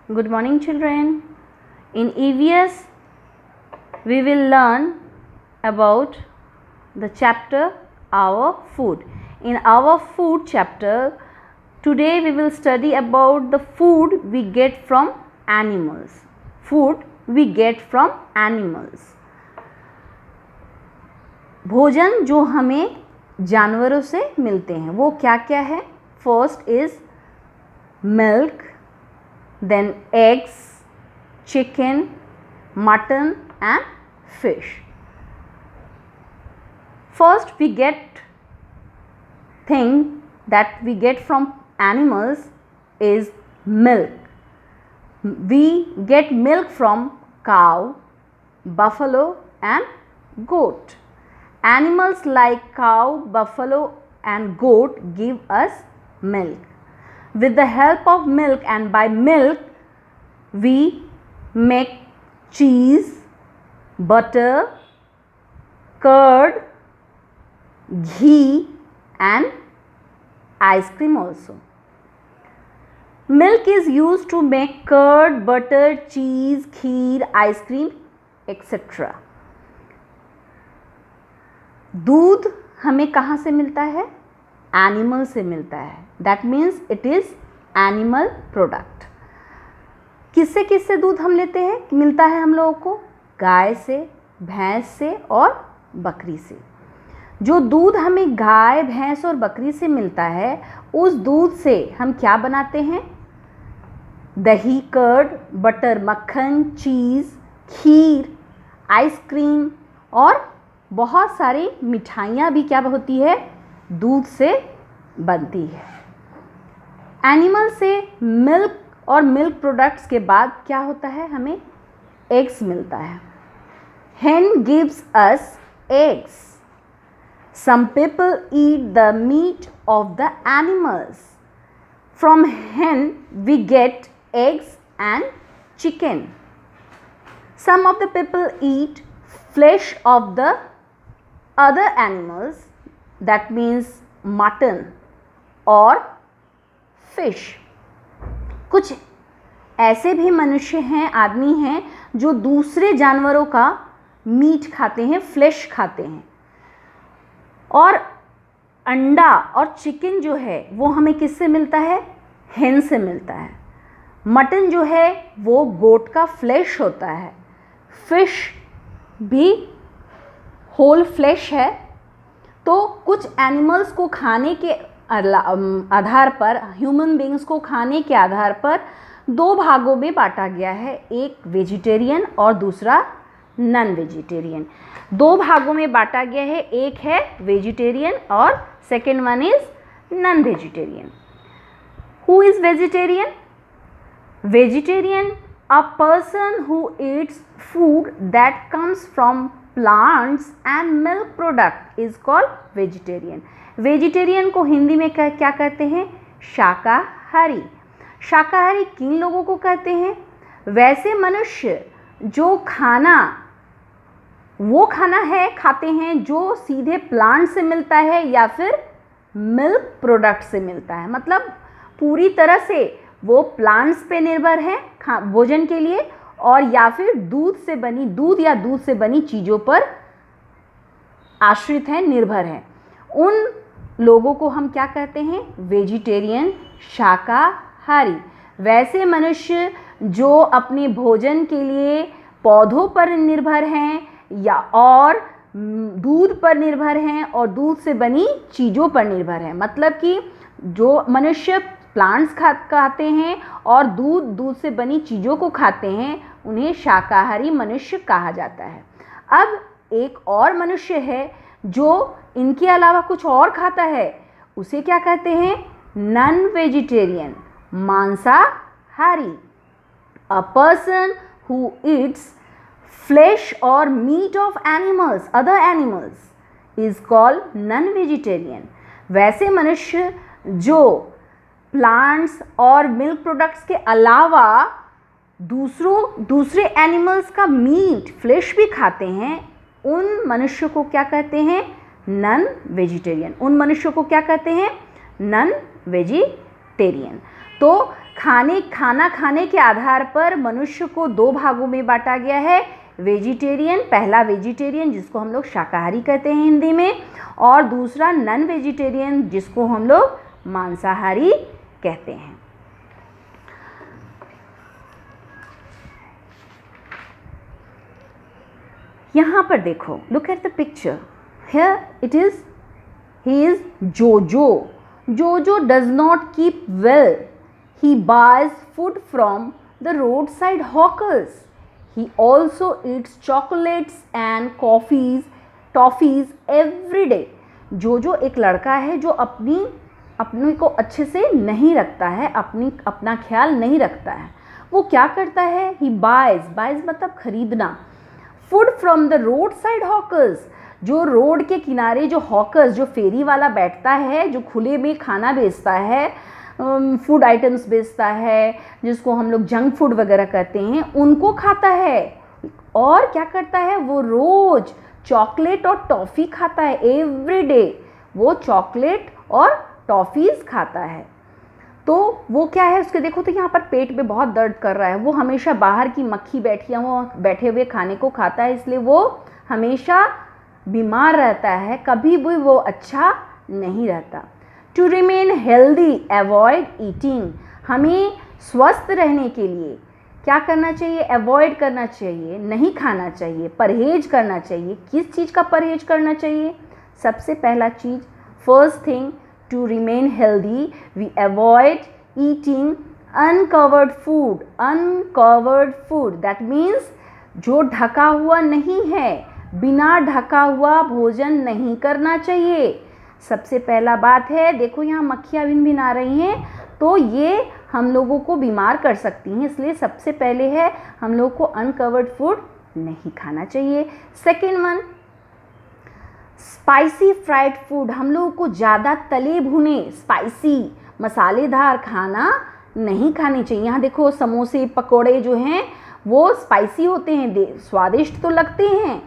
Good morning, children. In EVS, we will learn about the chapter Our Food. In our food chapter, today we will study about the food we get from animals. Food we get from animals. भोजन जो हमें जानवरों से मिलते हैं वो क्या क्या है? First is milk, then eggs, chicken, mutton and fish. First we get thing that we get from animals is milk. We get milk from cow, buffalo and goat. Animals like cow, buffalo and goat give us milk. With the help of milk and by milk we make cheese, butter, curd, ghee and ice cream also. Milk is used to make curd, butter, cheese, kheer, ice cream, etc. दूध हमें कहाँ से मिलता है? Animal से मिलता है. That means it is animal product. किससे किससे दूध हम लेते हैं? मिलता है हम लोगों को गाय से, भैंस से और बकरी से. जो दूध हमें गाय, भैंस और बकरी से मिलता है उस दूध से हम क्या बनाते हैं? दही, कर्ड, बटर, मक्खन, चीज़, खीर, आइसक्रीम और बहुत सारी मिठाइयाँ भी क्या होती है? दूध से बनती है. एनिमल से मिल्क और मिल्क प्रोडक्ट्स के बाद क्या होता है? हमें एग्स मिलता है. hen gives us eggs. Some people eat the meat of the animals. From hen we get eggs and chicken. Some of the people eat flesh of the other animals, that means mutton or fish. कुछ ऐसे भी मनुष्य हैं, आदमी हैं जो दूसरे जानवरों का मीट खाते हैं, फ्लेश खाते हैं. और अंडा और चिकन जो है वो हमें किससे मिलता है? हेन से मिलता है. मटन जो है वो गोट का फ्लेश होता है. फिश भी होल फ्लेश है. तो कुछ एनिमल्स को खाने के आधार पर, ह्यूमन बींग्स को खाने के आधार पर दो भागों में बांटा गया है. एक वेजिटेरियन और दूसरा नॉन वेजिटेरियन. दो भागों में बांटा गया है. एक है वेजिटेरियन और second one is non vegetarian. Who is vegetarian? Vegetarian, a person who eats food that comes from plants and milk product is called vegetarian. Vegetarian को हिंदी में क्या कहते हैं? शाकाहारी. शाकाहारी किन लोगों को कहते हैं? वैसे मनुष्य जो वो खाना है खाते हैं जो सीधे प्लांट से मिलता है या फिर मिल्क प्रोडक्ट से मिलता है. मतलब पूरी तरह से वो प्लांट्स पे निर्भर हैं भोजन के लिए और या फिर दूध या दूध से बनी चीज़ों पर आश्रित हैं, निर्भर हैं. उन लोगों को हम क्या कहते हैं? वेजिटेरियन, शाकाहारी. वैसे मनुष्य जो अपने भोजन के लिए पौधों पर निर्भर हैं या और दूध पर निर्भर हैं और दूध से बनी चीज़ों पर निर्भर हैं. मतलब कि जो मनुष्य प्लांट्स खाते हैं और दूध से बनी चीज़ों को खाते हैं उन्हें शाकाहारी मनुष्य कहा जाता है. अब एक और मनुष्य है जो इनके अलावा कुछ और खाता है, उसे क्या कहते हैं? नॉन वेजिटेरियन, मांसाहारी. A person who eats flesh और meat of animals, other animals is called non vegetarian. वैसे मनुष्य जो प्लांट्स और मिल्क प्रोडक्ट्स के अलावा दूसरे एनिमल्स का मीट, फ्लेश भी खाते हैं, उन मनुष्य को क्या कहते हैं? Non vegetarian. उन मनुष्यों को क्या कहते हैं? Non vegetarian. तो खाना खाने के आधार पर मनुष्य को दो भागों में बांटा गया है। वेजिटेरियन, पहला वेजिटेरियन जिसको हम लोग शाकाहारी कहते हैं हिंदी में, और दूसरा नॉन वेजिटेरियन जिसको हम लोग मांसाहारी कहते हैं। यहाँ पर देखो, look at the picture, here it is, he is जोजो। जोजो does not keep well, he buys food from the roadside hawkers. He also eats chocolates and toffees every day. जोजो एक लड़का है जो अपने को अच्छे से नहीं रखता है, अपना ख्याल नहीं रखता है। वो क्या करता है? he buys मतलब खरीदना, food from the roadside hawkers, जो रोड के किनारे जो हॉकर्स, जो फेरी वाला बैठता है, जो खुले में खाना बेचता है, फूड आइटम्स बेचता है, जिसको हम लोग जंक फूड वगैरह कहते हैं, उनको खाता है। और क्या करता है? वो रोज चॉकलेट और टॉफ़ी खाता है, एवरी डे वो चॉकलेट और टॉफ़ीज़ खाता है। तो वो क्या है उसके, देखो तो यहाँ पर पेट में बहुत दर्द कर रहा है, वो हमेशा बाहर की मक्खी बैठे हुए खाने को खाता है, इसलिए वो हमेशा बीमार रहता है, कभी भी वो अच्छा नहीं रहता। To remain healthy avoid eating, हमें स्वस्थ रहने के लिए क्या करना चाहिए? अवॉइड करना चाहिए, नहीं खाना चाहिए, परहेज करना चाहिए। किस चीज़ का परहेज करना चाहिए? सबसे पहला चीज़, first thing, to remain healthy we avoid eating uncovered food. Uncovered food that means जो ढका हुआ नहीं है, बिना ढका हुआ भोजन नहीं करना चाहिए। सबसे पहला बात है, देखो यहाँ मक्खियाँ भिन आ रही हैं, तो ये हम लोगों को बीमार कर सकती हैं, इसलिए सबसे पहले है हम लोग को अनकवर्ड फूड नहीं खाना चाहिए। Second one, spicy fried food, हम लोगों को ज़्यादा तले भुने स्पाइसी मसालेदार खाना नहीं खाने चाहिए। यहाँ देखो समोसे पकोड़े जो हैं वो स्पाइसी होते हैं, स्वादिष्ट तो लगते हैं,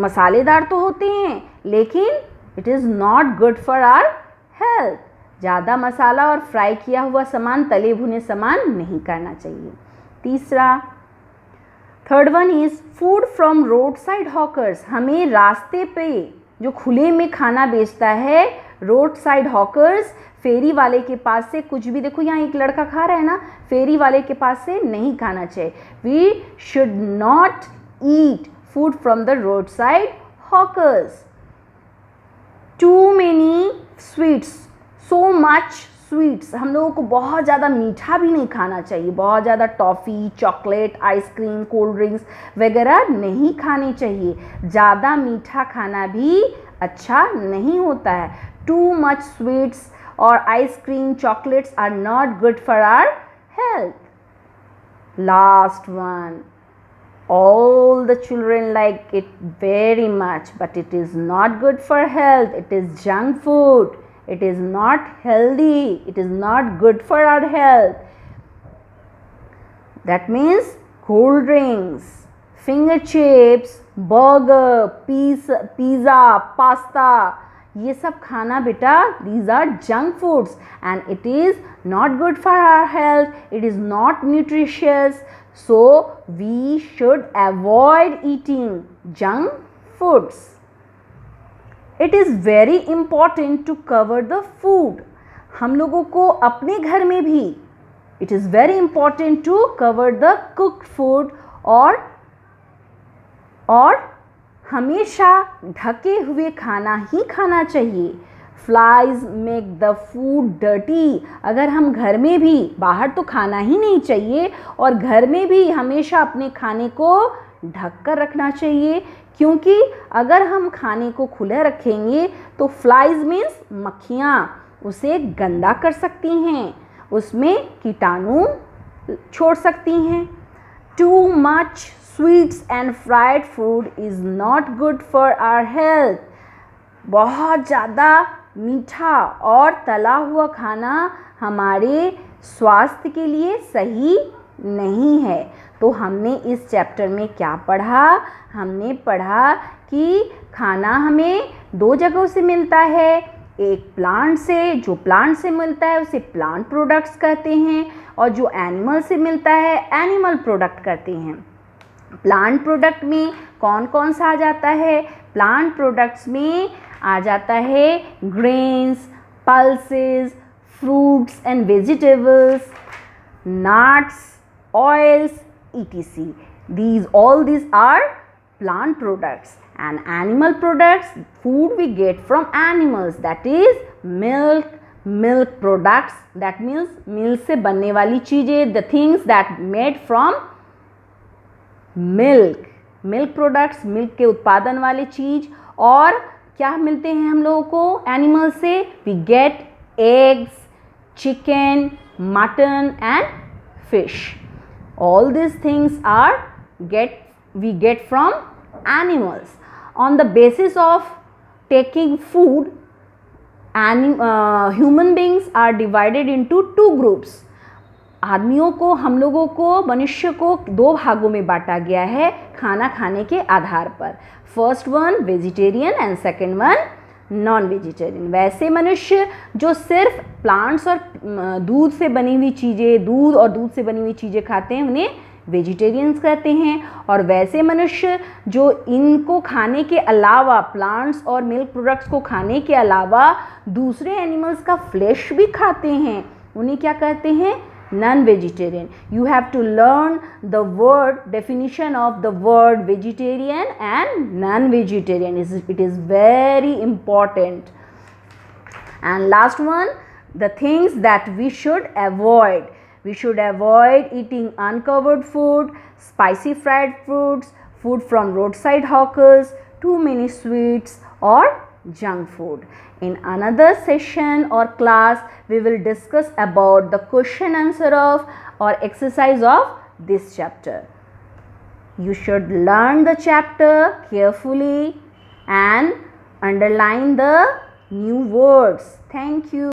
मसालेदार तो होते हैं, लेकिन it is not good for our health. ज़्यादा मसाला और फ्राई किया हुआ सामान, तले भुने सामान नहीं करना चाहिए। तीसरा, third one is food from road side hawkers, हमें रास्ते पे जो खुले में खाना बेचता है, रोड साइड हॉकर्स, फेरी वाले के पास से कुछ भी, देखो यहाँ एक लड़का खा रहा है ना, फेरी वाले के पास से नहीं खाना चाहिए। We should not eat food from the road side hawkers. Too many sweets, so much sweets, हम लोगों को बहुत ज़्यादा मीठा भी नहीं खाना चाहिए, बहुत ज़्यादा toffee, chocolate, ice cream, cold drinks वगैरह नहीं खाने चाहिए। ज़्यादा मीठा खाना भी अच्छा नहीं होता है। टू मच स्वीट्स और ice cream, chocolates are not good for our health. Last one, all the children like it very much, but it is not good for health. It is junk food, it is not healthy, it is not good for our health. That means cold drinks, finger chips, burger, pizza, pasta, ये सब खाना बेटा, these are junk foods and it is not good for our health, it is not nutritious. So we should avoid eating junk foods. It is very important to cover the food. हम लोगों को अपने घर में भी it is very important to cover the cooked food, और हमेशा ढके हुए खाना ही खाना चाहिए। Flies make the food dirty, अगर हम घर में भी, बाहर तो खाना ही नहीं चाहिए, और घर में भी हमेशा अपने खाने को ढक कर रखना चाहिए, क्योंकि अगर हम खाने को खुला रखेंगे तो फ्लाइज मीन्स मक्खियाँ उसे गंदा कर सकती हैं, उसमें कीटाणु छोड़ सकती हैं। Too much sweets and fried food is not good for our health, बहुत ज़्यादा मीठा और तला हुआ खाना हमारे स्वास्थ्य के लिए सही नहीं है। तो हमने इस चैप्टर में क्या पढ़ा? हमने पढ़ा कि खाना हमें दो जगहों से मिलता है, एक प्लांट से, जो प्लांट से मिलता है उसे प्लांट प्रोडक्ट्स कहते हैं, और जो एनिमल से मिलता है एनिमल प्रोडक्ट कहते हैं। प्लांट प्रोडक्ट में कौन कौन सा आ जाता है? प्लांट प्रोडक्ट्स में आ जाता है grains, pulses, fruits and vegetables, nuts, oils, etc. All these are plant products. And animal products, food we get from animals, that is milk products, that means milk से बनने वाली चीज़ें, the things that made from milk products, milk के उत्पादन वाली चीज़। और क्या मिलते हैं हम लोगों को एनिमल से? we get eggs, chicken, mutton and fish. All these things we get from animals. On the basis of taking food, human beings are divided into two groups. आदमियों को, हम लोगों को, मनुष्य को दो भागों में बांटा गया है खाना खाने के आधार पर। First one vegetarian and second one non vegetarian. वैसे मनुष्य जो सिर्फ प्लांट्स और दूध से बनी हुई चीज़ें, दूध और दूध से बनी हुई चीज़ें खाते हैं उन्हें वेजिटेरियंस कहते हैं। और वैसे मनुष्य जो इनको खाने के अलावा, प्लांट्स और मिल्क प्रोडक्ट्स को खाने के अलावा दूसरे एनिमल्स का फ्लैश भी खाते हैं, उन्हें क्या कहते हैं? non-vegetarian. You have to learn the definition of the word vegetarian and non-vegetarian. It is very important. And last one, the things that we should avoid. We should avoid eating uncovered food, spicy fried foods, food from roadside hawkers, too many sweets or junk food. In another session or class, we will discuss about the question answer of or exercise of this chapter. You should learn the chapter carefully and underline the new words. Thank you.